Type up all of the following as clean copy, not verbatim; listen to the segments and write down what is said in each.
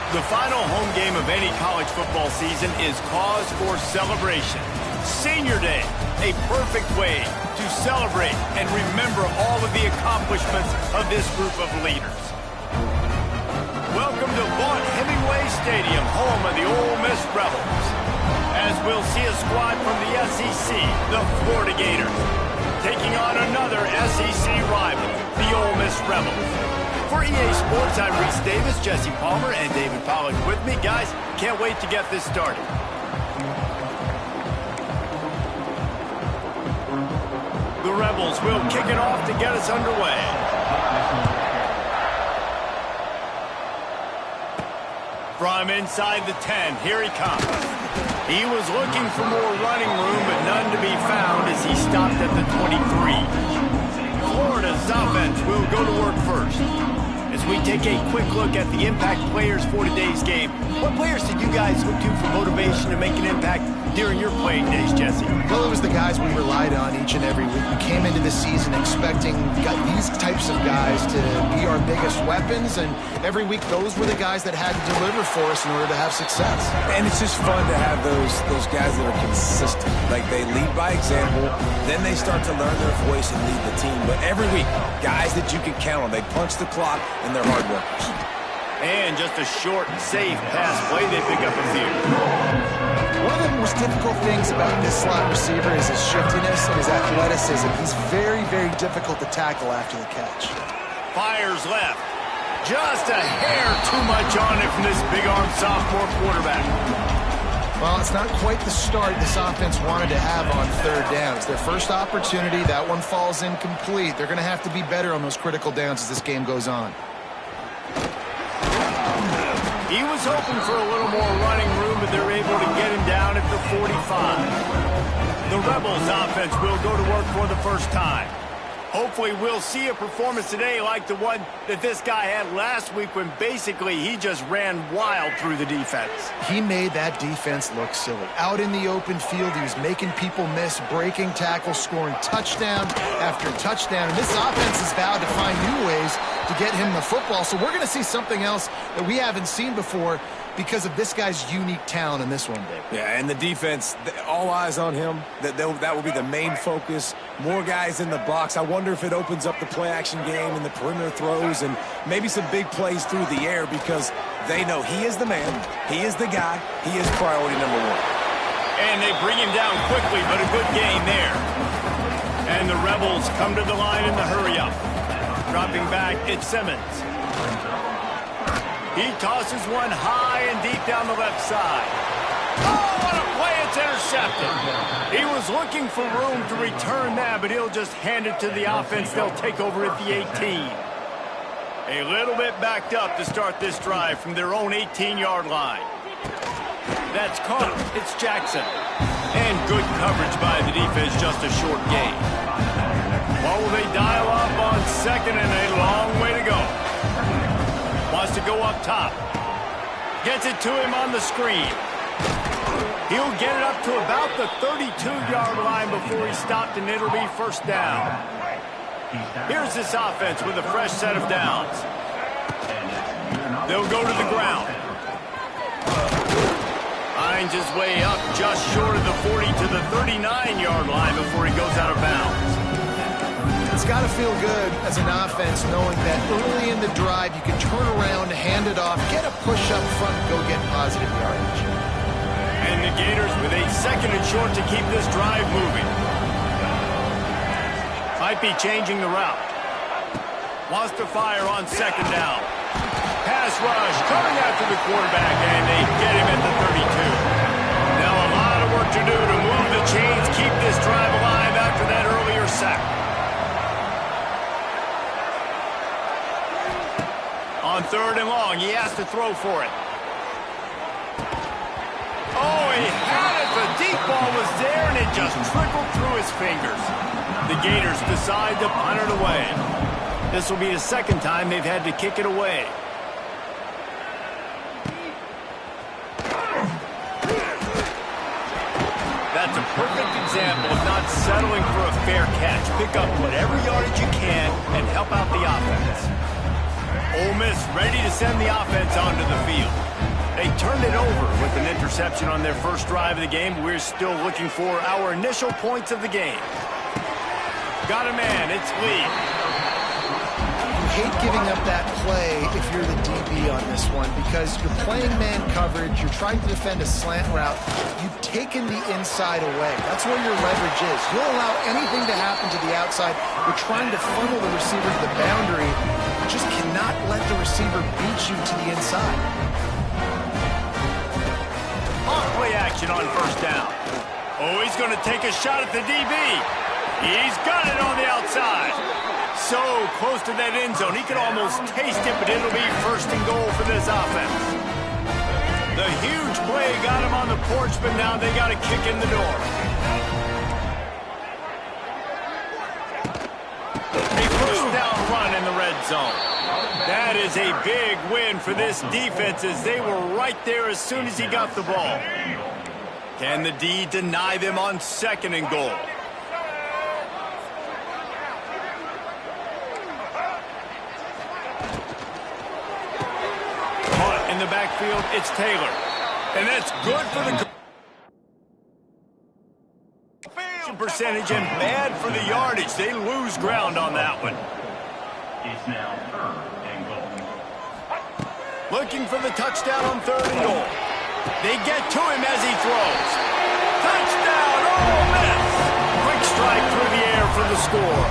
The final home game of any college football season is cause for celebration. Senior Day, a perfect way to celebrate and remember all of the accomplishments of this group of leaders. Welcome to Vaught-Hemingway Stadium, home of the Ole Miss Rebels, as we'll see a squad from the SEC, the Florida Gators, taking on another SEC rival, the Ole Miss Rebels. For EA Sports, I'm Reese Davis, Jesse Palmer, and David Pollack with me. Guys, can't wait to get this started. The Rebels will kick it off to get us underway. From inside the 10, here he comes. He was looking for more running room, but none to be found as he stopped at the 23. Florida's offense will go to work first. As we take a quick look at the impact players for today's game, what players did you guys look to for motivation to make an impact during your playing days, Jesse? Well, it was the guys we relied on each and every week. We came into the season expecting these types of guys to be our biggest weapons, and every week those were the guys that had to deliver for us in order to have success. And it's just fun to have those guys that are consistent. Like, they lead by example, then they start to learn their voice and lead the team. But every week, guys that you can count on, they punch the clock, and they're hard workers. And just a short, safe pass play, they pick up a few. One of the most difficult things about this slot receiver is his shiftiness and his athleticism. He's very, very difficult to tackle after the catch. Fires left. Just a hair too much on it from this big-armed sophomore quarterback. Well, it's not quite the start this offense wanted to have on third down. It's their first opportunity. That one falls incomplete. They're going to have to be better on those critical downs as this game goes on. He was hoping for a little more running room, but they're able to get him down at the 45. The Rebels offense will go to work for the first time. Hopefully we'll see a performance today like the one that this guy had last week when basically he just ran wild through the defense. He made that defense look silly. Out in the open field, he was making people miss, breaking tackles, scoring touchdown after touchdown. And this offense has vowed to find new ways to get him the football. So we're going to see something else that we haven't seen before because of this guy's unique talent in this one, Dave. Yeah, and the defense, all eyes on him. That will be the main focus. More guys in the box. I wonder if it opens up the play-action game and the perimeter throws and maybe some big plays through the air because they know he is the man, he is the guy, he is priority number one. And they bring him down quickly, but a good gain there. And the Rebels come to the line in the hurry-up. Dropping back, it's Simmons. He tosses one high and deep down the left side. Oh, what a play! It's intercepted. He was looking for room to return that, but he'll just hand it to the offense. They'll take over at the 18. A little bit backed up to start this drive from their own 18-yard line. That's caught. It's Jackson. And good coverage by the defense, just a short gain. What will they dial up on second and a long way to go? Wants to go up top. Gets it to him on the screen. He'll get it up to about the 32-yard line before he's stopped, and it'll be first down. Here's this offense with a fresh set of downs. They'll go to the ground. Finds his way up just short of the 40 to the 39-yard line before he goes out of bounds. It's got to feel good as an offense knowing that early in the drive you can turn around, hand it off, get a push up front, and go get positive yardage. And the Gators with a second and short to keep this drive moving. Might be changing the route. Wants to fire on second down. Pass rush coming after the quarterback, and they get him at the 32. Now a lot of work to do to move the chains, keep this drive alive after that earlier sack. On third and long, he has to throw for it. Oh, he had it. The deep ball was there, and it just trickled through his fingers. The Gators decide to punt it away. This will be the second time they've had to kick it away. That's a perfect example of not settling for a fair catch. Pick up whatever yardage you can and help out the offense. Ole Miss ready to send the offense onto the field. They turned it over with an interception on their first drive of the game. We're still looking for our initial points of the game. Got a man, it's Lee. You hate giving up that play if you're the DB on this one because you're playing man coverage, you're trying to defend a slant route, you've taken the inside away. That's where your leverage is. You'll allow anything to happen to the outside. You're trying to funnel the receiver to the boundary. You just cannot let the receiver beat you to the inside. Off play action on first down. Oh, he's going to take a shot at the DB. He's got it on the outside. So close to that end zone. He could almost taste it, but it'll be first and goal for this offense. The huge play got him on the porch, but now they got a kick in the door. A first down run in the red zone. That is a big win for this defense as they were right there as soon as he got the ball. Can the D deny them on second and goal? Caught in the backfield, it's Taylor. And that's good for the percentage and bad for the yardage. They lose ground on that one. It's now third and goal. Looking for the touchdown on third and goal. They get to him as he throws. Touchdown, Ole Miss! Quick strike through the air for the score.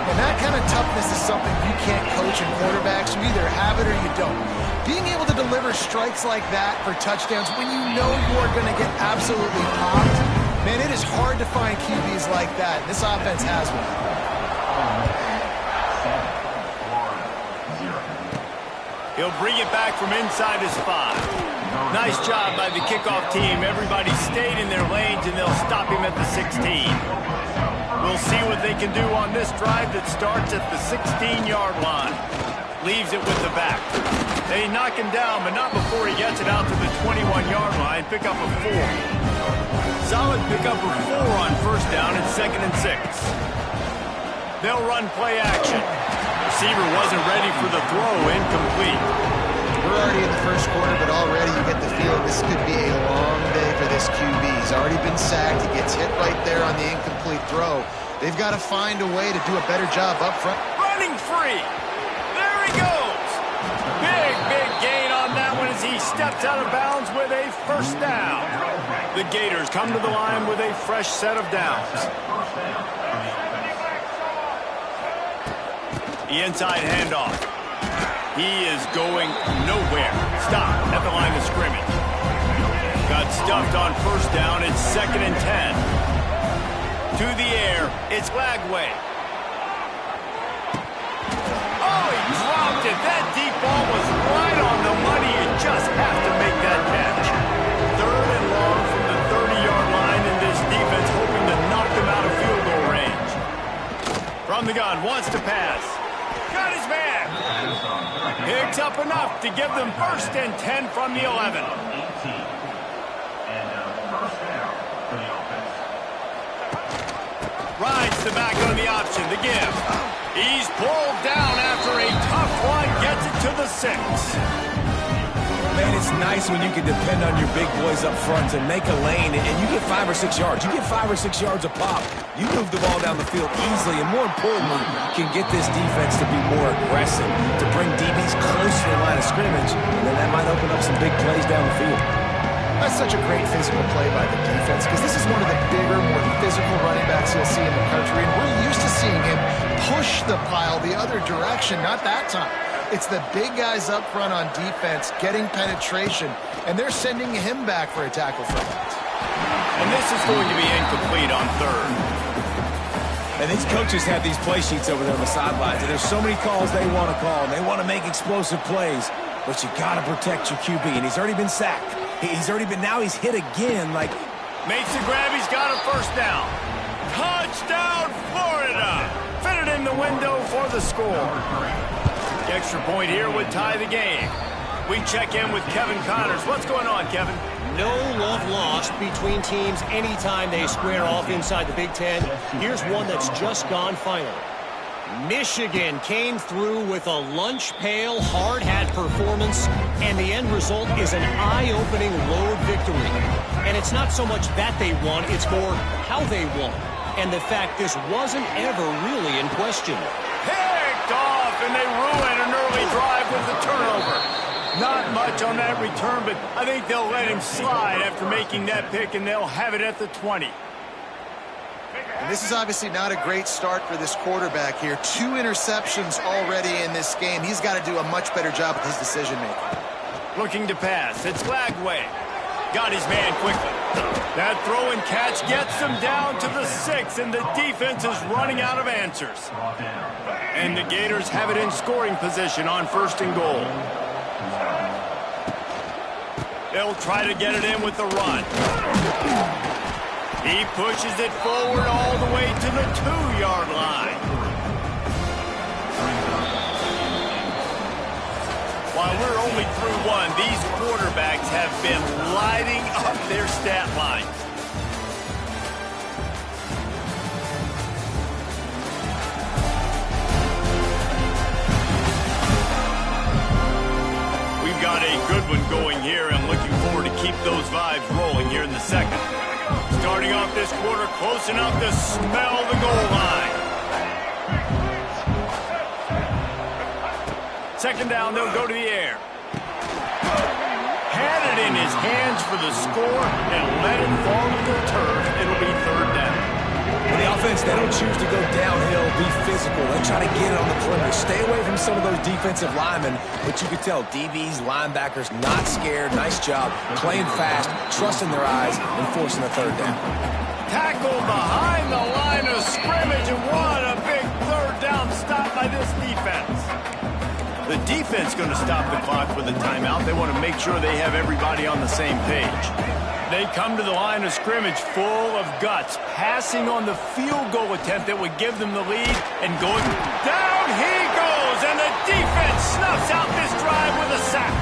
And that kind of toughness is something you can't coach in quarterbacks. You either have it or you don't. Being able to deliver strikes like that for touchdowns when you know you are going to get absolutely popped, man, it is hard to find QBs like that. This offense has one. He'll bring it back from inside his 5. Nice job by the kickoff team. Everybody stayed in their lanes, and they'll stop him at the 16. We'll see what they can do on this drive that starts at the 16-yard line. Leaves it with the back. They knock him down, but not before he gets it out to the 21-yard line. Pick up a 4. Solid pickup of 4 on first down and second and 6. They'll run play action. Receiver wasn't ready for the throw, incomplete. We're already in the first quarter, but already you get the feeling this could be a long day for this QB. He's already been sacked. He gets hit right there on the incomplete throw. They've got to find a way to do a better job up front. Running free. There he goes. Big gain on that one as he steps out of bounds with a first down. The Gators come to the line with a fresh set of downs. The inside handoff. He is going nowhere. Stop at the line of scrimmage. Got stuffed on first down. It's second and 10. To the air. It's Lagway. Oh, he dropped it. That deep ball was right on the money. You just have to make that catch. Third and long from the 30-yard line, and this defense hoping to knock them out of field goal range. From the gun, wants to pass. Got his man. Picks up enough to give them first and 10 from the 11. Rides the back on the option, the give. He's pulled down after a tough one, gets it to the 6. Man, it's nice when you can depend on your big boys up front to make a lane, and you get 5 or 6 yards. You get 5 or 6 yards a pop. You move the ball down the field easily, and more importantly, can get this defense to be more aggressive, to bring DBs closer to the line of scrimmage, and then that might open up some big plays down the field. That's such a great physical play by the defense because this is one of the bigger, more physical running backs you'll see in the country, and we're used to seeing him push the pile the other direction, not that time. It's the big guys up front on defense getting penetration, and they're sending him back for a tackle for that. And this is going to be incomplete on third. And these coaches have these play sheets over there on the sidelines, and there's so many calls they want to call, and they want to make explosive plays, but you got to protect your QB, and he's already been sacked. Now he's hit again, like... Makes the grab, he's got a first down. Touchdown, Florida! Fitted in the window for the score. The extra point here would tie the game. We check in with Kevin Connors. What's going on, Kevin? No love lost between teams anytime they square off inside the Big Ten. Here's one that's just gone final. Michigan came through with a lunch pail, hard-hat performance, and the end result is an eye-opening road victory. And it's not so much that they won, it's more how they won. And the fact this wasn't ever really in question. Picked off, and they ruin an early drive with the turnover. Not much on that return, but I think they'll let him slide after making that pick, and they'll have it at the 20. And this is obviously not a great start for this quarterback here. 2 interceptions already in this game. He's got to do a much better job with his decision-making. Looking to pass. It's Lagway. Got his man quickly. That throw and catch gets them down to the 6, and the defense is running out of answers. And the Gators have it in scoring position on 1st and goal. They'll try to get it in with the run. He pushes it forward all the way to the 2-yard line. While we're only through 1, these quarterbacks have been lighting up their stat lines. We've got a good one going here, and looking forward to keep those vibes rolling here in the second. Starting off this quarter close enough to smell the goal line. Second down, they'll go to the air. Had it in his hands for the score and let it fall to the turf. It'll be 3rd down. For the offense, they don't choose to go downhill, be physical. They try to get it on the perimeter. Stay away from some of those defensive linemen, but you can tell DBs, linebackers, not scared. Nice job playing fast, trusting their eyes, and forcing a 3rd down. Tackled behind the line of scrimmage, and what a big 3rd down stop by this defense. The defense going to stop the clock with a timeout. They want to make sure they have everybody on the same page. They come to the line of scrimmage full of guts, passing on the field goal attempt that would give them the lead, and going down he goes, and the defense snuffs out this drive with a sack.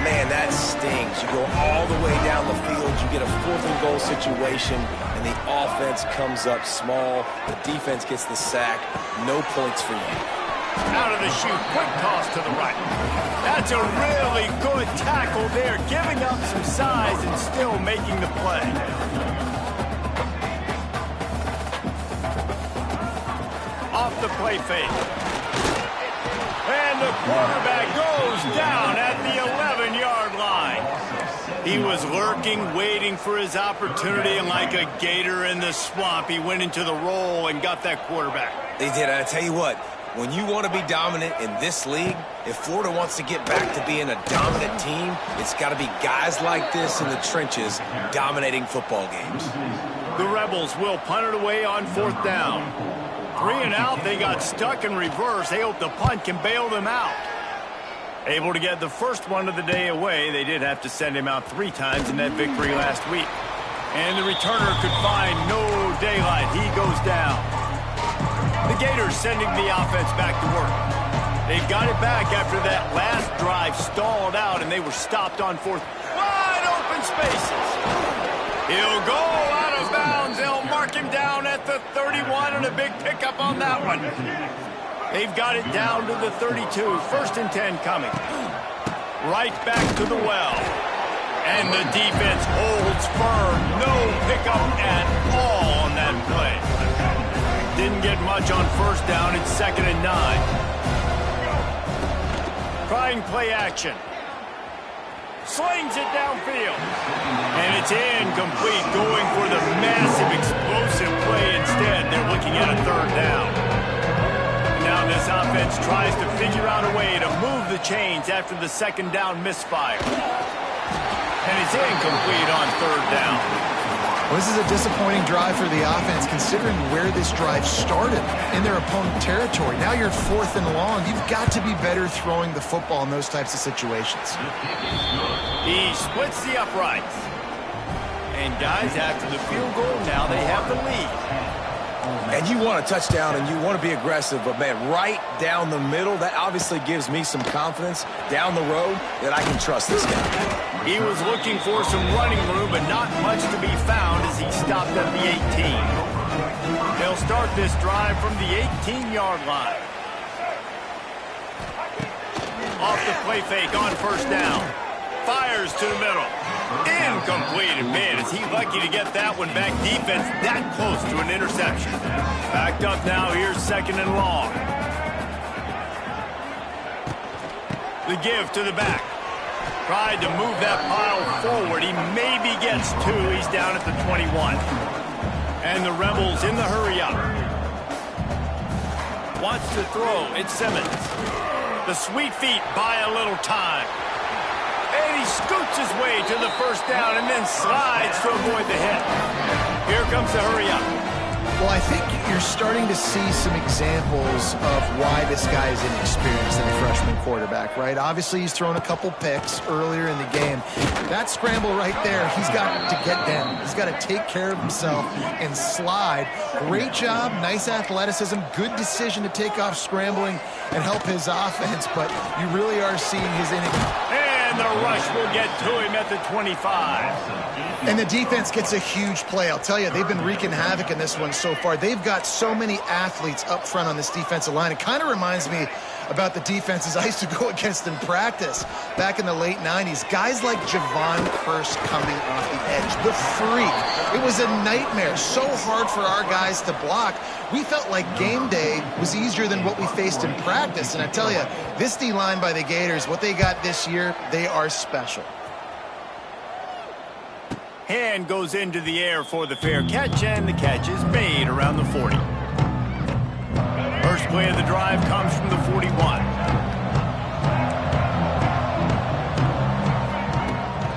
Man, that stings. You go all the way down the field, you get a 4th and goal situation, and the offense comes up small. The defense gets the sack. No points for you. Out of the chute, quick toss to the right. That's a really good tackle there, giving up some size and still making the play. Off the play fake. And the quarterback goes down at the 11-yard line. He was lurking, waiting for his opportunity, and like a gator in the swamp, he went into the roll and got that quarterback. They did. I tell you what, when you want to be dominant in this league, if Florida wants to get back to being a dominant team, it's got to be guys like this in the trenches dominating football games. The Rebels will punt it away on 4th down. 3 and out, they got stuck in reverse. They hope the punt can bail them out. Able to get the first one of the day away. They did have to send him out 3 times in that victory last week. And the returner could find no daylight. He goes down. The Gators sending the offense back to work. They got it back after that last drive stalled out, and they were stopped on 4th. Wide open spaces. He'll go out of bounds. They'll mark him down at the 31, and a big pickup on that one. They've got it down to the 32. 1st and 10 coming. Right back to the well. And the defense holds firm. No pickup at all on that play. Didn't get much on 1st down. It's 2nd and 9. Trying play action. Slings it downfield. And it's incomplete, going for the massive explosive play instead. They're looking at a 3rd down. And now this offense tries to figure out a way to move the chains after the 2nd down misfire. And it's incomplete on 3rd down. Well, this is a disappointing drive for the offense, considering where this drive started, in their opponent territory. Now you're 4th and long. You've got to be better throwing the football in those types of situations. He splits the uprights. And guys, after the field goal, now they have the lead. And you want a touchdown and you want to be aggressive, but man, right down the middle, that obviously gives me some confidence down the road that I can trust this guy. He was looking for some running room, but not much to be found as he stopped at the 18. They'll they'll start this drive from the 18-yard line. Off the play fake on first down. Fires to the middle. Incomplete. And man, is he lucky to get that one back. Defense that close to an interception. Backed up now. Here's second and long. The give to the back. Tried to move that pile forward. He maybe gets two. He's down at the 21. And the Rebels in the hurry up. Wants to throw. It's Simmons. The sweet feet buy a little time. And he scoots his way to the first down and then slides to avoid the hit. Here comes the hurry up. Well, I think you're starting to see some examples of why this guy is inexperienced in a freshman quarterback, right? Obviously, he's thrown a couple picks earlier in the game. That scramble right there, he's got to get down. He's got to take care of himself and slide. Great job, nice athleticism, good decision to take off scrambling and help his offense, but you really are seeing his inexperience. And the rush will get to him at the 25. And the defense gets a huge play. I'll tell you, they've been wreaking havoc in this one so far. They've got so many athletes up front on this defensive line. It kind of reminds me about the defenses I used to go against in practice back in the late 90s. Guys like Javon Curse coming off the edge. The freak. It was a nightmare. So hard for our guys to block. We felt like game day was easier than what we faced in practice. And I tell you, this D-line by the Gators, what they got this year, they are special. Hand goes into the air for the fair catch, and the catch is made around the 40. First play of the drive comes from the 41.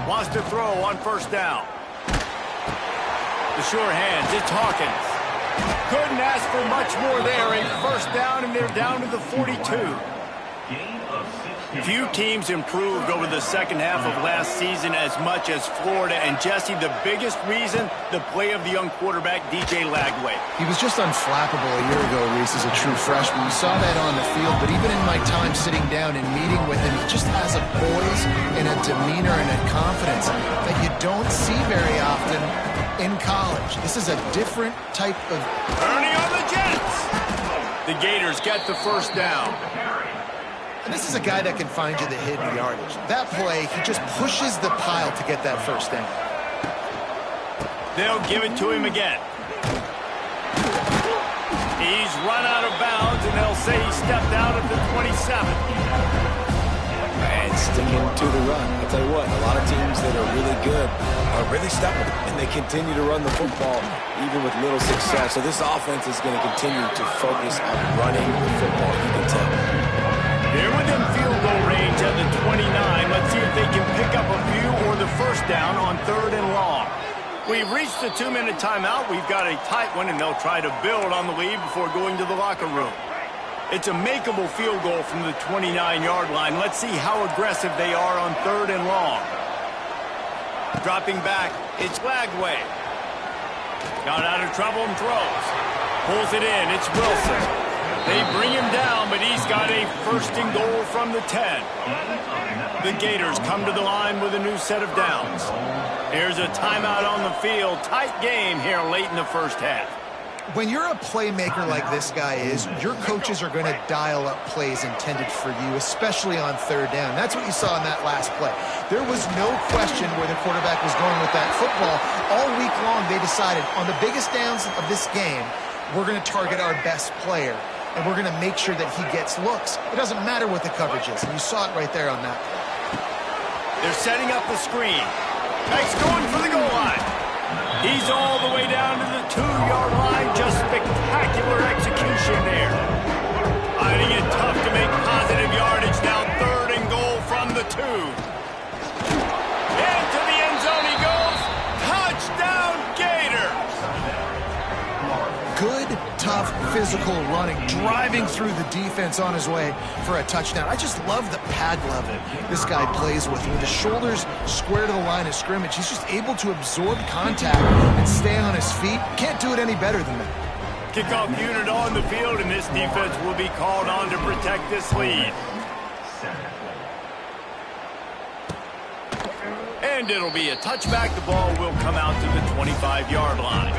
Wants to throw on first down. The sure hands, it's Hawkins. Couldn't ask for much more there. A first down, and they're down to the 42. Few teams improved over the second half of last season as much as Florida. And, Jesse, the biggest reason, the play of the young quarterback, DJ Lagway. He was just unflappable a year ago, Reese, as a true freshman. We saw that on the field, but even in my time sitting down and meeting with him, he just has a poise and a demeanor and a confidence that you don't see very often in college. This is a different type of... Ernie on the Jets! The Gators get the first down. And this is a guy that can find you the hidden yardage. That play, he just pushes the pile to get that first down. They'll give it to him again. He's run out of bounds, and they'll say he stepped out at the 27. And sticking to the run. I'll tell you what, a lot of teams that are really good are really stubborn, and they continue to run the football even with little success. So this offense is going to continue to focus on running the football, you can tell. They're within field goal range at the 29. Let's see if they can pick up a few or the first down on third and long. We've reached the 2-minute timeout. We've got a tight one, and they'll try to build on the lead before going to the locker room. It's a makeable field goal from the 29-yard line. Let's see how aggressive they are on third and long. Dropping back, it's Lagway. Got out of trouble and throws. Pulls it in, it's Wilson. They bring him down, but he's got a first and goal from the 10. The Gators come to the line with a new set of downs. Here's a timeout on the field. Tight game here late in the first half. When you're a playmaker like this guy is, your coaches are going to dial up plays intended for you, especially on third down. That's what you saw in that last play. There was no question where the quarterback was going with that football. All week long, they decided on the biggest downs of this game, we're going to target our best player, and we're going to make sure that he gets looks. It doesn't matter what the coverage is, and you saw it right there on that play. They're setting up the screen. Max going for the goal line. He's all the way down to the 2-yard line. Just spectacular execution there. Finding it tough to make positive yardage. Now third and goal from the 2. Into the end zone he goes. Touchdown Gators. Good, tough, physical running, driving through the defense on his way for a touchdown. I just love the pad level this guy plays with his shoulders square to the line of scrimmage. He's just able to absorb contact and stay on his feet. Can't do it any better than that. Kickoff unit on the field, and this defense will be called on to protect this lead. And it'll be a touchback. The ball will come out to the 25-yard line.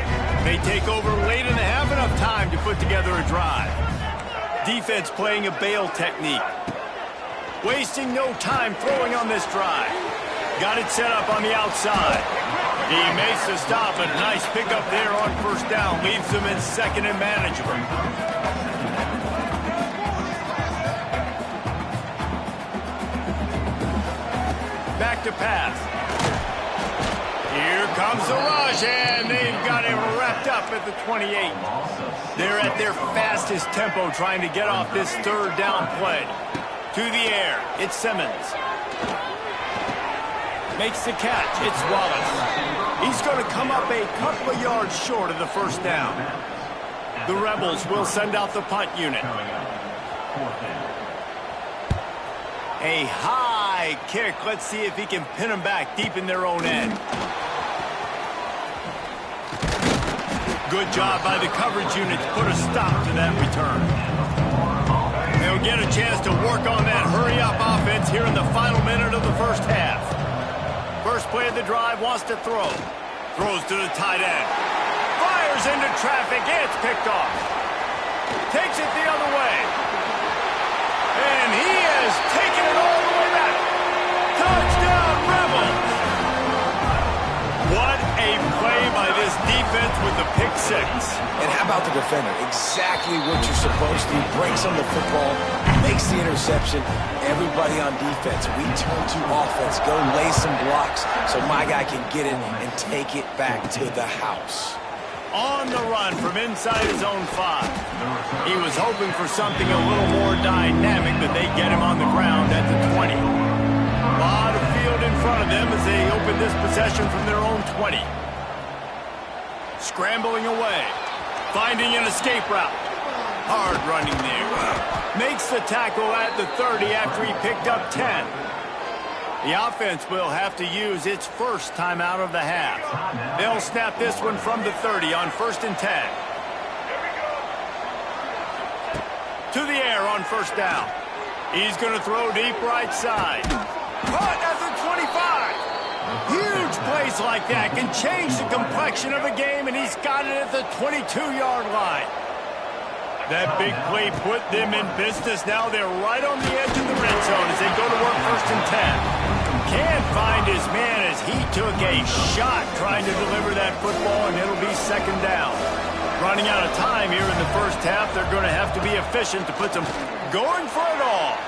They take over late in the half, enough time to put together a drive. Defense playing a bail technique. Wasting no time throwing on this drive. Got it set up on the outside. He makes the stop, but nice pickup there on first down. Leaves them in second and manageable. Back to pass. Here comes the rush, and they've got him wrapped up at the 28. They're at their fastest tempo trying to get off this third down play. To the air, it's Simmons. Makes the catch, it's Wallace. He's going to come up a couple of yards short of the first down. The Rebels will send out the punt unit. A high kick. Let's see if he can pin them back deep in their own end. Good job by the coverage unit to put a stop to that return. They'll get a chance to work on that hurry-up offense here in the final minute of the first half. First play of the drive, wants to throw. Throws to the tight end. Fires into traffic. It's picked off. Takes it the other way. And he has taken it all the way back. Touchdown, Rebels! What a play by this defense with the pick six. And how about the defender? Exactly what you're supposed to. Breaks on the football, makes the interception. Everybody on defense, we turn to offense. Go lay some blocks so my guy can get it and take it back to the house. On the run from inside his own 5. He was hoping for something a little more dynamic, but they get him on the ground at the 20. A lot of field in front of them as they open this possession from their own 20. Scrambling away. Finding an escape route. Hard running there. Makes the tackle at the 30 after he picked up 10. The offense will have to use its first timeout of the half. They'll snap this one from the 30 on 1st and 10. To the air on first down. He's going to throw deep right side. Caught at the 25. Huge plays like that can change the complexion of a game, and he's got it at the 22-yard line. That big play put them in business. Now they're right on the edge of the red zone as they go to work 1st and 10. Can't find his man as he took a shot trying to deliver that football, and it'll be 2nd down. Running out of time here in the first half, they're going to have to be efficient to put them going for it all.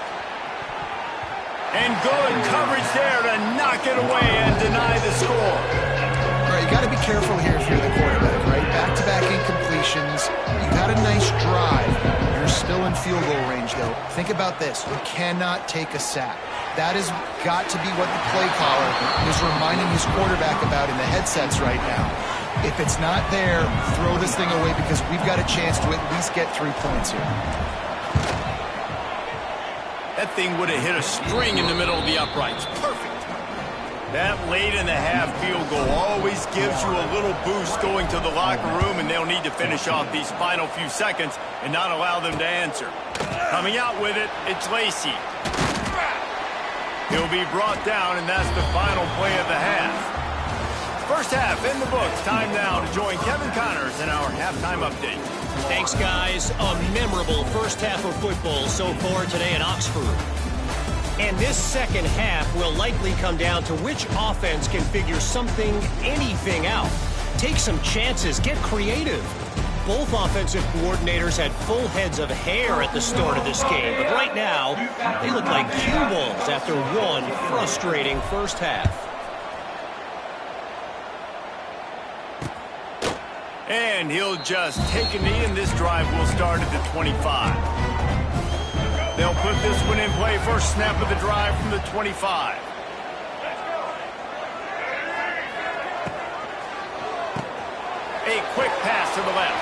And good coverage there to knock it away and deny the score. All right, you got to be careful here if you're the quarterback, right? Back-to-back incompletions. You've had a nice drive. You're still in field goal range, though. Think about this. You cannot take a sack. That has got to be what the play caller is reminding his quarterback about in the headsets right now. If it's not there, throw this thing away because we've got a chance to at least get 3 points here. That thing would have hit a string in the middle of the uprights. Perfect. That late in the half field goal always gives you a little boost going to the locker room, and they'll need to finish off these final few seconds and not allow them to answer. Coming out with it, it's Lacy. He'll be brought down, and that's the final play of the half. First half in the books. Time now to join Kevin Connors in our halftime update. Thanks, guys. A memorable first half of football so far today in Oxford. And this second half will likely come down to which offense can figure something, anything out. Take some chances, get creative. Both offensive coordinators had full heads of hair at the start of this game, but right now, they look like cue balls after one frustrating first half. And he'll just take a knee, and this drive will start at the 25. They'll put this one in play. First snap of the drive from the 25. A quick pass to the left.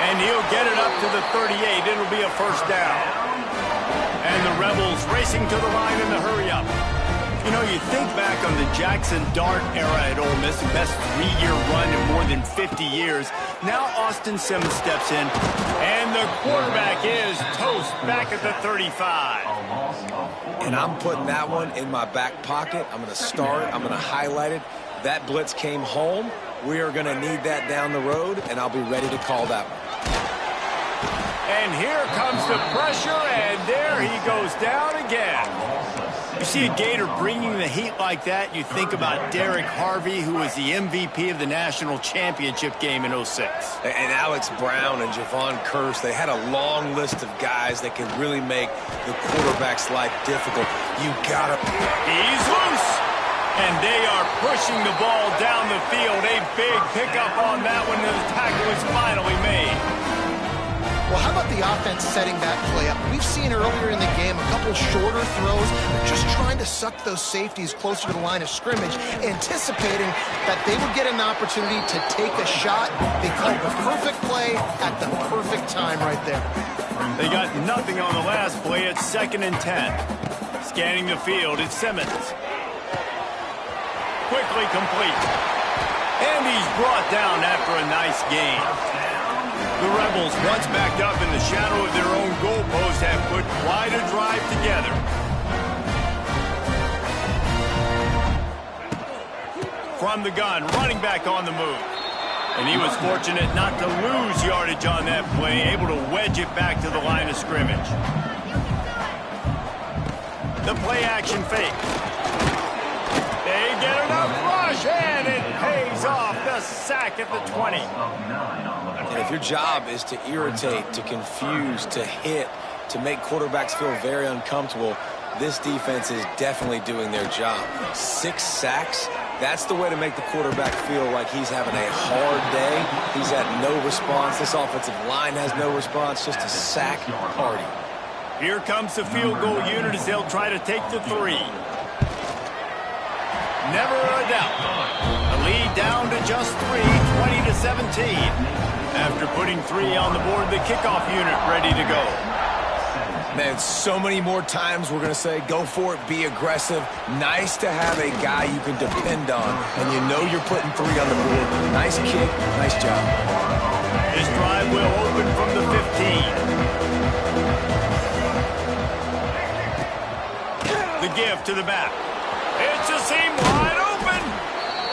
And he'll get it up to the 38. It'll be a first down. And the Rebels racing to the line in the hurry-up. You know, you think back on the Jackson Dart era at Ole Miss, the best 3-year run in more than 50 years. Now Austin Simmons steps in, and the quarterback is toast back at the 35. And I'm putting that one in my back pocket. I'm going to start it. I'm going to highlight it. That blitz came home. We are going to need that down the road, and I'll be ready to call that one. And here comes the pressure, and there he goes down again. You see a Gator bringing the heat like that, you think about Derek Harvey, who was the MVP of the national championship game in 06. And Alex Brown and Javon Curse, they had a long list of guys that could really make the quarterback's life difficult. You got to... He's loose. And they are pushing the ball down the field. A big pickup on that one, and the tackle is finally made. Well, how about the offense setting that play up? We've seen earlier in the game a couple shorter throws, just trying to suck those safeties closer to the line of scrimmage, anticipating that they would get an opportunity to take a shot. They called the perfect play at the perfect time right there. They got nothing on the last play. It's 2nd and 10. Scanning the field, it's Simmons. Quickly complete. And he's brought down after a nice gain. The Rebels, once backed up in the shadow of their own goalpost, have put quite a drive together. From the gun, running back on the move. And he was fortunate not to lose yardage on that play, able to wedge it back to the line of scrimmage. The play-action fake. They get enough rush, and it pays off. The sack at the 20. And if your job is to irritate, to confuse, to hit, to make quarterbacks feel very uncomfortable, this defense is definitely doing their job. 6 sacks, that's the way to make the quarterback feel like he's having a hard day. He's had no response. This offensive line has no response, just a sack party. Here comes the field goal unit as they'll try to take the 3. Never a doubt. The lead down to just 3, 20-17. After putting 3 on the board, the kickoff unit ready to go. Man, so many more times we're going to say, go for it, be aggressive. Nice to have a guy you can depend on, and you know you're putting 3 on the board. Nice kick, nice job. This drive will open from the 15. The give to the back. It's a seam wide open.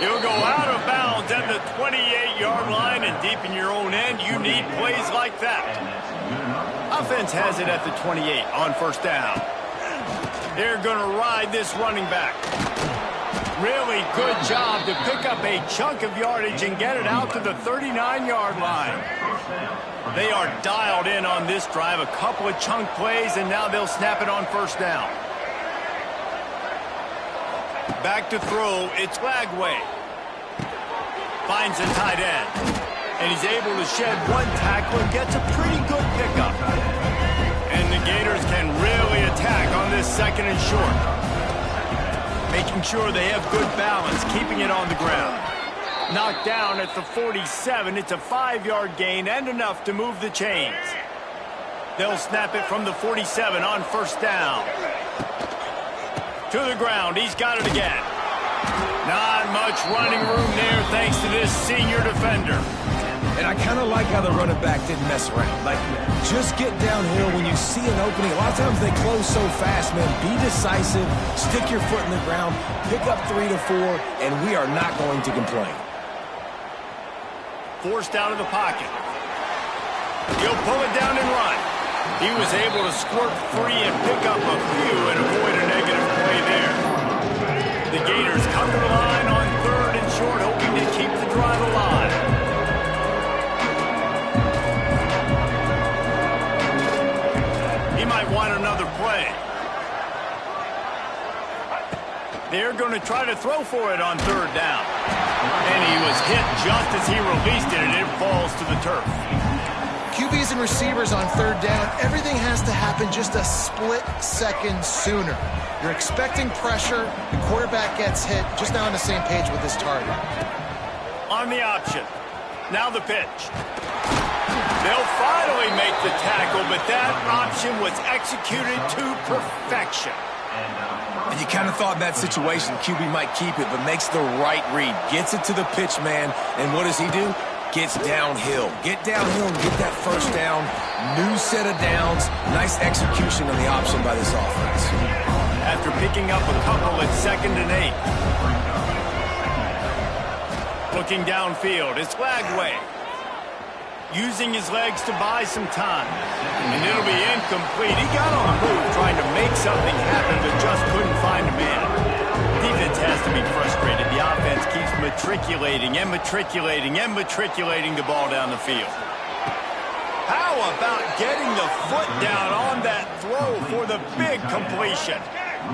He'll go out of bounds at the 28-yard line, and deep in your own end, you need plays like that. Offense has it at the 28 on 1st down. They're going to ride this running back. Really good job to pick up a chunk of yardage and get it out to the 39-yard line. They are dialed in on this drive, a couple of chunk plays, and now they'll snap it on 1st down. Back to throw, it's Lagway. Finds a tight end. And he's able to shed 1 tackle and gets a pretty good pickup. And the Gators can really attack on this 2nd and short. Making sure they have good balance, keeping it on the ground. Knocked down at the 47. It's a 5-yard gain and enough to move the chains. They'll snap it from the 47 on 1st down. To the ground, he's got it again. Not much running room there thanks to this senior defender. And I kind of like how the running back didn't mess around. Like, just get downhill when you see an opening. A lot of times they close so fast, man. Be decisive, stick your foot in the ground, pick up 3 to 4, and we are not going to complain. Forced out of the pocket. He'll pull it down and run. He was able to squirt free and pick up a few and avoid a negative play there. The Gators come to the line on 3rd and short, hoping to keep the drive alive. He might want another play. They're going to try to throw for it on 3rd down. And he was hit just as he released it, and it falls to the turf. QBs and receivers on 3rd down, everything has to happen just a split second sooner. You're expecting pressure, the quarterback gets hit, just now on the same page with this target. On the option. Now the pitch. They'll finally make the tackle, but that option was executed to perfection. And you kind of thought in that situation QB might keep it, but makes the right read. Gets it to the pitch man, and what does he do? Gets downhill. Get downhill and get that 1st down. New set of downs. Nice execution on the option by this offense. After picking up a couple at 2nd and 8. Looking downfield, it's Lagway. Using his legs to buy some time. And it'll be incomplete. He got on the move trying to make something happen, but just couldn't find a man. Defense has to be frustrated. The offense keeps matriculating and matriculating and matriculating the ball down the field. How about getting the foot down on that throw for the big completion?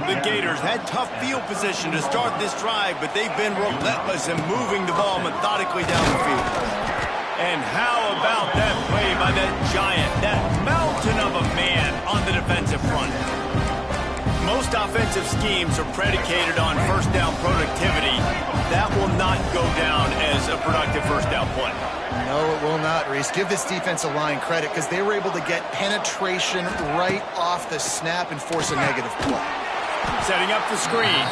The Gators had tough field position to start this drive, but they've been relentless in moving the ball methodically down the field. And how about that play by that giant, that mountain of a man on the defensive front? Most offensive schemes are predicated on first down productivity. That will not go down as a productive first down play. No, it will not, Reese. Give this defensive line credit because they were able to get penetration right off the snap and force a negative play. Setting up the screen.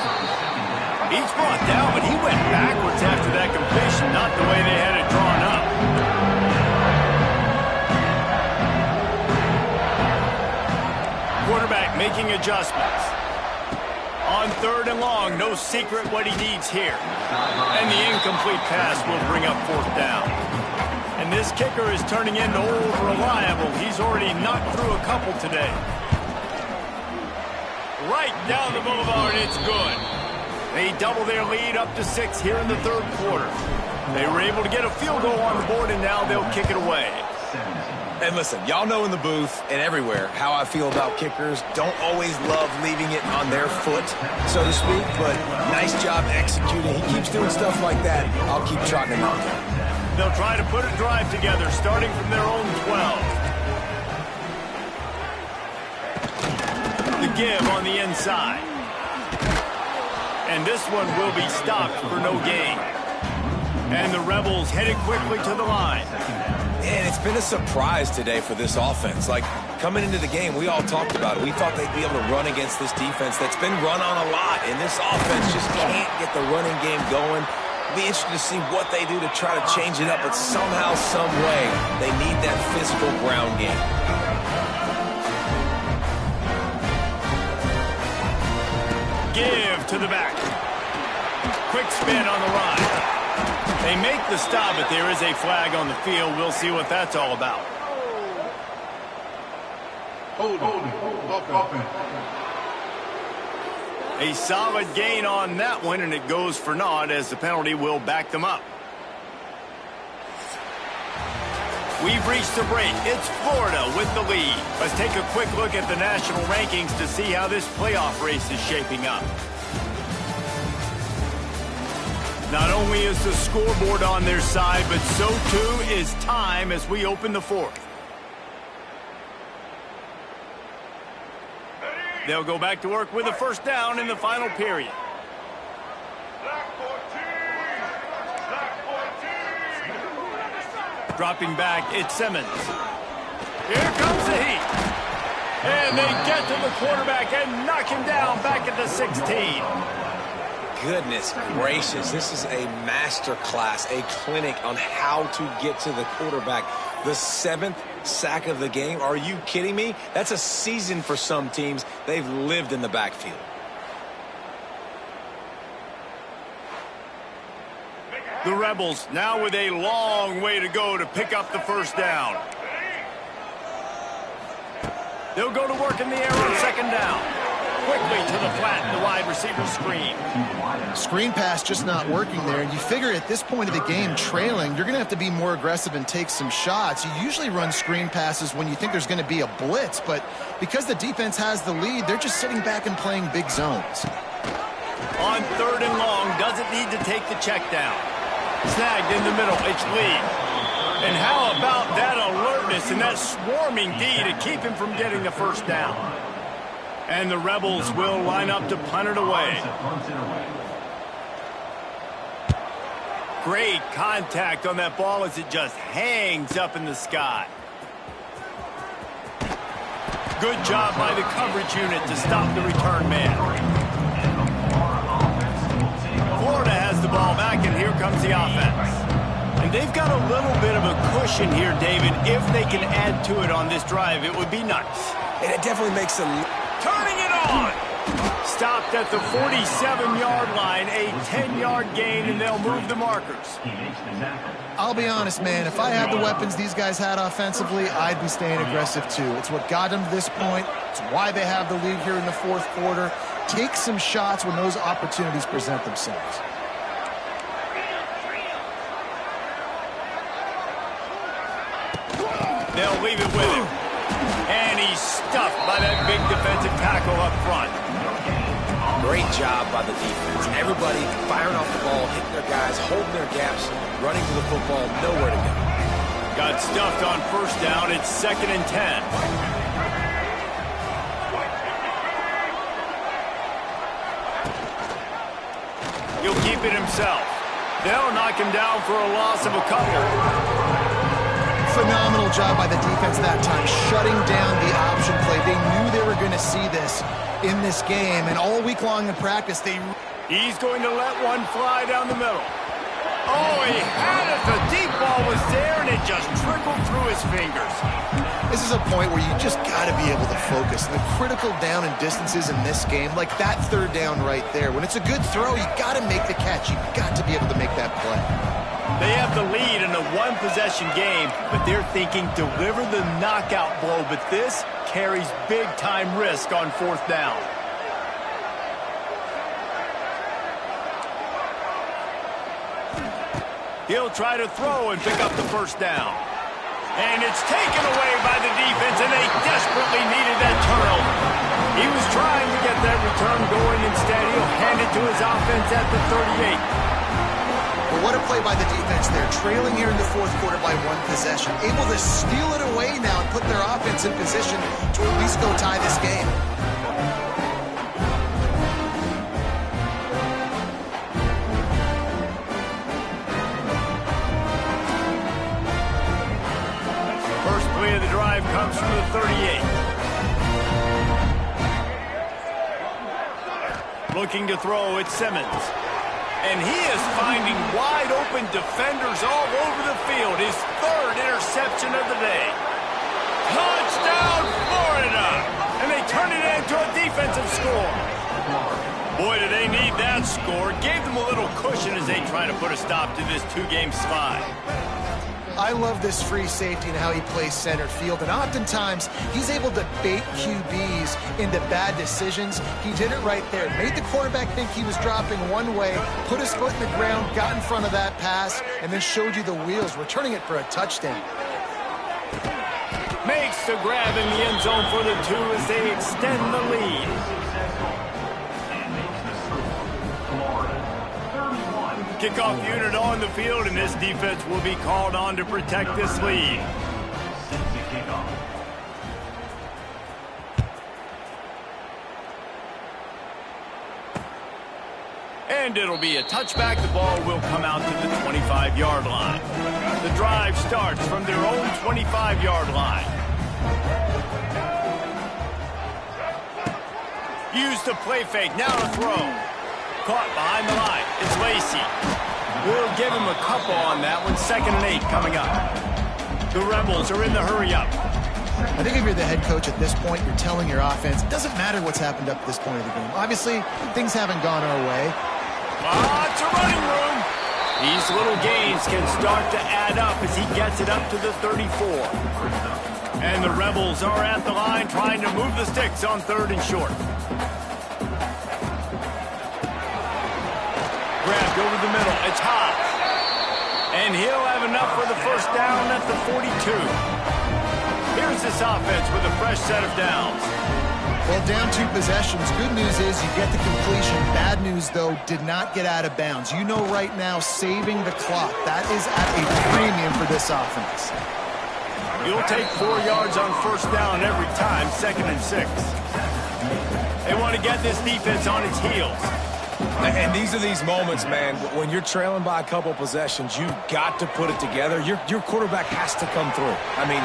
He's brought down, but he went backwards after that completion, not the way they had it drawn up. Quarterback making adjustments. On 3rd and long, no secret what he needs here. And the incomplete pass will bring up 4th down. And this kicker is turning into old reliable. He's already knocked through a couple today. Right down the boulevard, it's good. They double their lead up to 6 here in the 3rd quarter. They were able to get a field goal on the board, and now they'll kick it away. And listen, y'all know in the booth and everywhere how I feel about kickers. Don't always love leaving it on their foot, so to speak, but nice job executing. He keeps doing stuff like that. I'll keep trotting him out. They'll try to put a drive together, starting from their own 12. The give on the inside. And this one will be stopped for no gain. And the Rebels headed quickly to the line. And it's been a surprise today for this offense. Like, coming into the game, we all talked about it. We thought they'd be able to run against this defense that's been run on a lot. And this offense just can't get the running game going. Be interested to see what they do to try to change it up. But somehow, some way, they need that physical ground game. Give to the back. Quick spin on the run. They make the stop, but there is a flag on the field. We'll see what that's all about. A solid gain on that one, and it goes for naught as the penalty will back them up. We've reached a break. It's Florida with the lead. Let's take a quick look at the national rankings to see how this playoff race is shaping up. Not only is the scoreboard on their side, but so too is time as we open the 4th. They'll go back to work with a first down in the final period. Dropping back, it's Simmons. Here comes the heat. And they get to the quarterback and knock him down back at the 16. Goodness gracious, this is a master class, a clinic on how to get to the quarterback. The 7th sack of the game. Are you kidding me? That's a season for some teams. They've lived in the backfield. The Rebels now with a long way to go to pick up the first down. They'll go to work in the air on 2nd down. Quickly to the flat, the wide receiver screen. Screen pass just not working there. And you figure at this point of the game, trailing, you're going to have to be more aggressive and take some shots. You usually run screen passes when you think there's going to be a blitz, but because the defense has the lead, they're just sitting back and playing big zones. On 3rd and long, doesn't need to take the check down. Snagged in the middle, it's Lee. And how about that alertness and that swarming D to keep him from getting the first down? And the Rebels will line up to punt it away. Great contact on that ball as it just hangs up in the sky. Good job by the coverage unit to stop the return man. Florida has the ball back, and here comes the offense. And they've got a little bit of a cushion here, David. If they can add to it on this drive, it would be nice. And it definitely makes them... Turning it on! Stopped at the 47-yard line, a 10-yard gain, and they'll move the markers. He makes the tackle. I'll be honest, man, if I had the weapons these guys had offensively, I'd be staying aggressive too. It's what got them to this point. It's why they have the lead here in the fourth quarter. Take some shots when those opportunities present themselves. They'll leave it with him. And he's stuffed by that big defensive tackle up front. Great job by the defense. Everybody firing off the ball, hitting their guys, holding their gaps, running to the football, nowhere to go. Got stuffed on first down. It's 2nd and 10. He'll keep it himself. They'll knock him down for a loss of a couple. Phenomenal job by the defense that time, shutting down the option play. They knew they were going to see this in this game, and all week long in practice, He's going to let one fly down the middle. Oh, he had it. The deep ball was there, and it just trickled through his fingers. This is a point where you just got to be able to focus. The critical down and distances in this game, like that third down right there. When it's a good throw, you got to make the catch. You got to be able to make that play. They have the lead in a one-possession game, but they're thinking deliver the knockout blow. But this carries big-time risk on fourth down. He'll try to throw and pick up the first down. And it's taken away by the defense, and they desperately needed that turnover. He was trying to get that return going. Instead, he'll hand it to his offense at the 38. But what a play by the defense there, trailing here in the fourth quarter by one possession. Able to steal it away now and put their offense in position to at least go tie this game. First play of the drive comes from the 38. Looking to throw, it's Simmons. And he is finding wide-open defenders all over the field. His third interception of the day. Touchdown, Florida! And they turn it into a defensive score. Boy, do they need that score. Gave them a little cushion as they try to put a stop to this two-game slide. I love this free safety and how he plays center field, and oftentimes he's able to bait QBs into bad decisions. He did it right there. Made the quarterback think he was dropping one way, put his foot in the ground, got in front of that pass, and then showed you the wheels, returning it for a touchdown. Makes the grab in the end zone for the two as they extend the lead. Kickoff unit on the field, and this defense will be called on to protect this lead. And it'll be a touchback. The ball will come out to the 25-yard line. The drive starts from their own 25-yard line. Use the play fake. Now to throw. Caught behind the line. It's Lacy. We'll give him a couple on that one. 2nd and 8 coming up. The Rebels are in the hurry-up. I think if you're the head coach at this point, you're telling your offense, it doesn't matter what's happened up to this point of the game. Obviously, things haven't gone our way. Lots of running room. These little gains can start to add up as he gets it up to the 34. And the Rebels are at the line trying to move the sticks on 3rd and short. Grabbed over the middle. It's hot. And he'll have enough for the first down at the 42. Here's this offense with a fresh set of downs. Well, down 2 possessions. Good news is you get the completion. Bad news, though, did not get out of bounds. You know right now, saving the clock. That is at a premium for this offense. You'll take 4 yards on first down every time, 2nd and 6. They want to get this defense on its heels. And these are these moments, man, when you're trailing by a couple possessions, you've got to put it together. Your quarterback has to come through. I mean,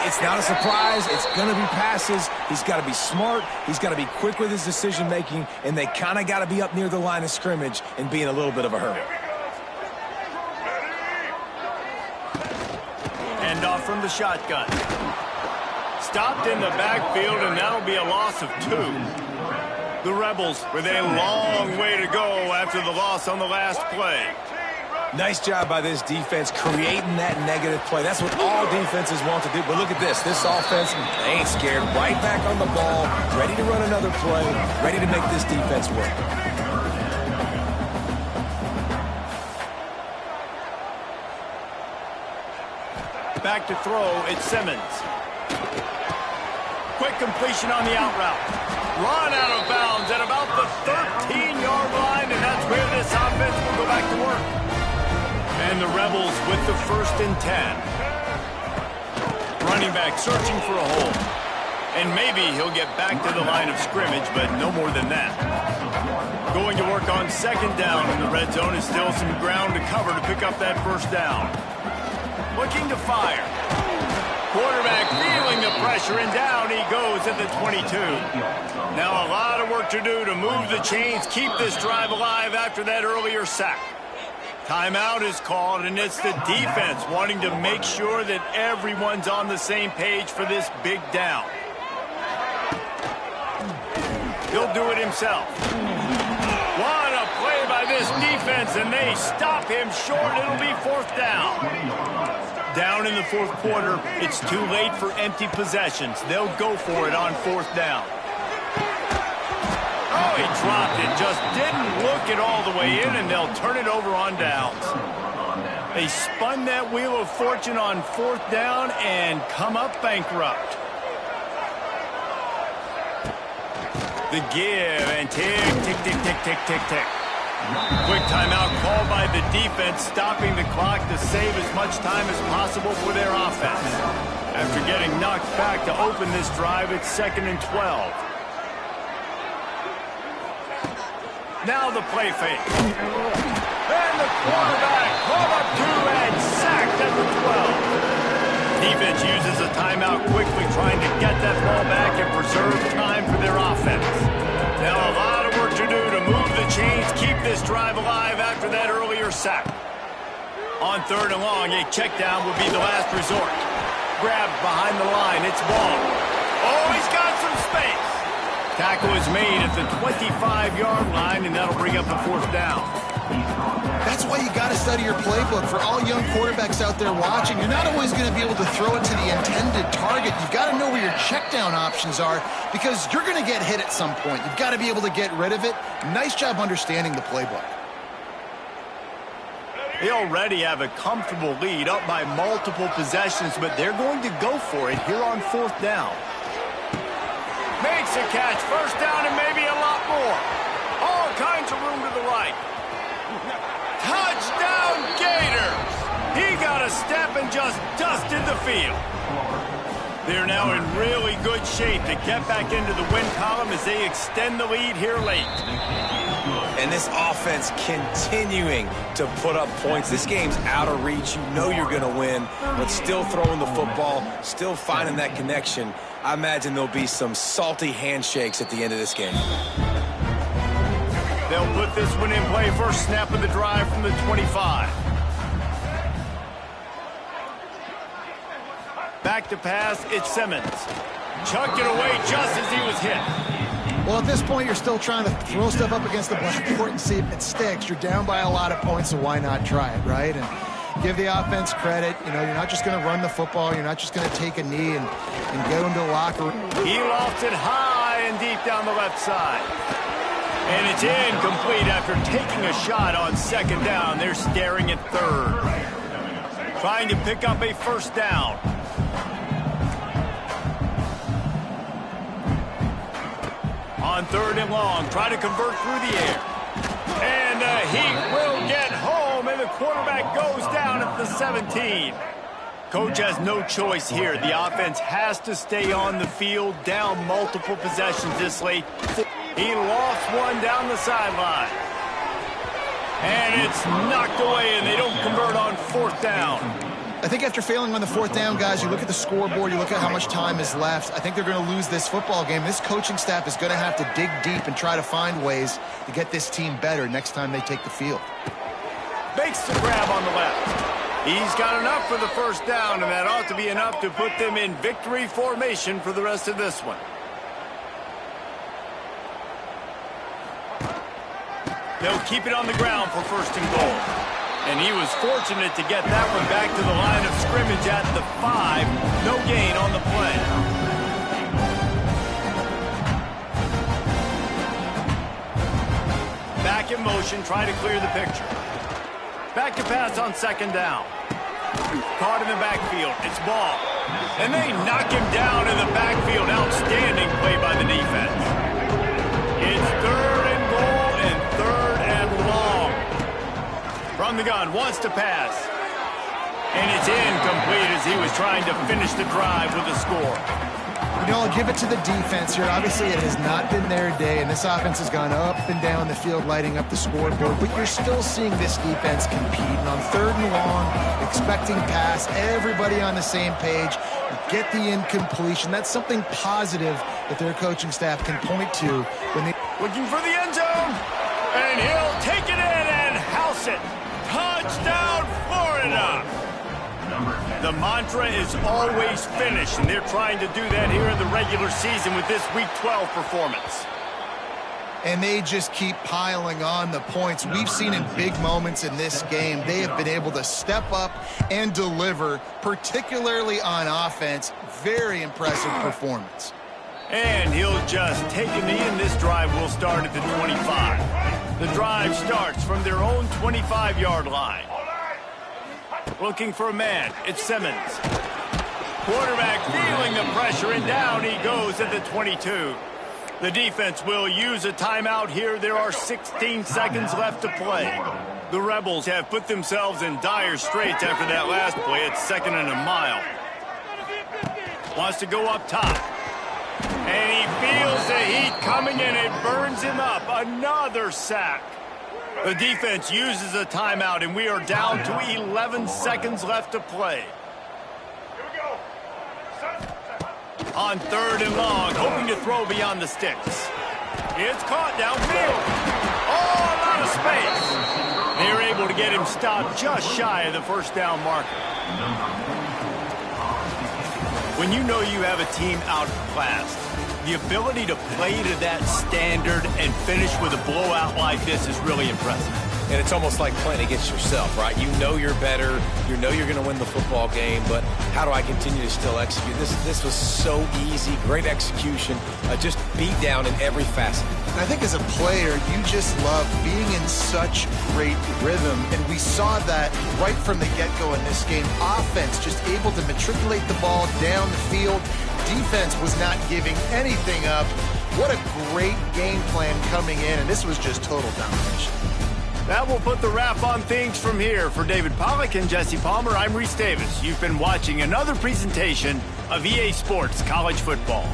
it's not a surprise. It's going to be passes. He's got to be smart. He's got to be quick with his decision-making, and they kind of got to be up near the line of scrimmage and be in a little bit of a hurry. Hand off from the shotgun. Stopped in the backfield, and that'll be a loss of 2. The Rebels with a long way to go after the loss on the last play. Nice job by this defense creating that negative play. That's what all defenses want to do. But look at this. This offense, they ain't scared. Right back on the ball, ready to run another play, ready to make this defense work. Back to throw, it's Simmons. Quick completion on the out route. Run out of bounds at about the 13-yard line, and that's where this offense will go back to work. And the Rebels with the 1st and 10. Running back searching for a hole. And maybe he'll get back to the line of scrimmage, but no more than that. Going to work on 2nd down in the red zone is still some ground to cover to pick up that 1st down. Looking to fire. Quarterback feeling the pressure, and down he goes at the 22. Now a lot of work to do to move the chains, keep this drive alive after that earlier sack. Timeout is called, and it's the defense wanting to make sure that everyone's on the same page for this big down. He'll do it himself. What a play by this defense, and they stop him short. It'll be 4th down. Down in the 4th quarter, it's too late for empty possessions. They'll go for it on 4th down. Oh, he dropped it. Just didn't look it all the way in, and they'll turn it over on downs. They spun that wheel of fortune on 4th down and come up bankrupt. The give and tick, tick, tick, tick, tick, tick, tick. Quick timeout called by the defense, stopping the clock to save as much time as possible for their offense. After getting knocked back to open this drive, it's 2nd and 12. Now the play fake. And the quarterback called up to and sacked at the 12. Defense uses a timeout quickly, trying to get that ball back and preserve time for their offense. Now a lot of work to do to move the chains, keep this drive alive after that earlier sack. On 3rd and long, a check down would be the last resort. Grabbed behind the line, it's ball. Oh, he's got some space. Tackle is made at the 25-yard line, and that'll bring up the 4th down. That's why you got to study your playbook. For all young quarterbacks out there watching, you're not always going to be able to throw it to the intended target. You've got to know where your check down options are, because you're going to get hit at some point. You've got to be able to get rid of it. Nice job understanding the playbook. They already have a comfortable lead, up by multiple possessions, but they're going to go for it here on 4th down. Makes a catch, 1st down, and maybe a lot more. All kinds of room to the right. Touchdown Gators! He got a step and just dusted the field. They're now in really good shape to get back into the win column as they extend the lead here late. And this offense continuing to put up points. This game's out of reach. You know you're going to win, but still throwing the football, still finding that connection. I imagine there'll be some salty handshakes at the end of this game. They'll put this one in play. First snap of the drive from the 25. Back to pass, it's Simmons. Chucked it away just as he was hit. Well, at this point, you're still trying to throw stuff up against the blackboard and see if it sticks. You're down by a lot of points, so why not try it, right? And give the offense credit. You know, you're not just going to run the football. You're not just going to take a knee and go into the locker room. He lofted high and deep down the left side. And it's incomplete after taking a shot on 2nd down. They're staring at 3rd. Trying to pick up a 1st down. On 3rd and long, try to convert through the air. And he will get home, and the quarterback goes down at the 17. Coach has no choice here. The offense has to stay on the field, down multiple possessions this late. He lost one down the sideline. And it's knocked away, and they don't convert on 4th down. I think after failing on the 4th down, guys, you look at the scoreboard, you look at how much time is left. I think they're going to lose this football game. This coaching staff is going to have to dig deep and try to find ways to get this team better next time they take the field. Makes the grab on the left. He's got enough for the 1st down, and that ought to be enough to put them in victory formation for the rest of this one. They'll keep it on the ground for 1st and goal. And he was fortunate to get that one back to the line of scrimmage at the 5. No gain on the play. Back in motion, trying to clear the picture. Back to pass on 2nd down. Caught in the backfield. It's ball. And they knock him down in the backfield. Outstanding play by the defense. It's 3rd and goal and 3rd and long. From the gun, wants to pass. And it's incomplete as he was trying to finish the drive with a score. You know, I'll give it to the defense here. Obviously, it has not been their day, and this offense has gone up and down the field, lighting up the scoreboard. But you're still seeing this defense compete. And on 3rd and long, expecting pass, everybody on the same page, get the incompletion. That's something positive that their coaching staff can point to when they... Looking for the end zone, and he'll take it in and house it. Touchdown, Florida! The mantra is always finish, and they're trying to do that here in the regular season with this Week 12 performance. And they just keep piling on the points. We've seen in big moments in this game, they have been able to step up and deliver, particularly on offense. Very impressive performance. And he'll just take a knee, and this drive will start at the 25. The drive starts from their own 25-yard line. Looking for a man. It's Simmons. Quarterback feeling the pressure, and down he goes at the 22. The defense will use a timeout here. There are 16 seconds left to play. The Rebels have put themselves in dire straits after that last play. It's 2nd and a mile. Wants to go up top. And he feels the heat coming in. It burns him up. Another sack. The defense uses a timeout, and we are down to 11 seconds left to play. On 3rd and long, hoping to throw beyond the sticks. It's caught downfield. Oh, a lot of space. They're able to get him stopped just shy of the 1st down marker. When you know you have a team outclassed, the ability to play to that standard and finish with a blowout like this is really impressive. And it's almost like playing against yourself, right? You know you're better. You know you're going to win the football game, but how do I continue to still execute? This was so easy, great execution, just beat down in every facet. I think as a player, you just love being in such great rhythm, and we saw that right from the get-go in this game. Offense just able to matriculate the ball down the field. Defense was not giving anything up. What a great game plan coming in, and this was just total domination. That will put the wrap on things from here. For David Pollack and Jesse Palmer, I'm Reese Davis. You've been watching another presentation of EA Sports College Football.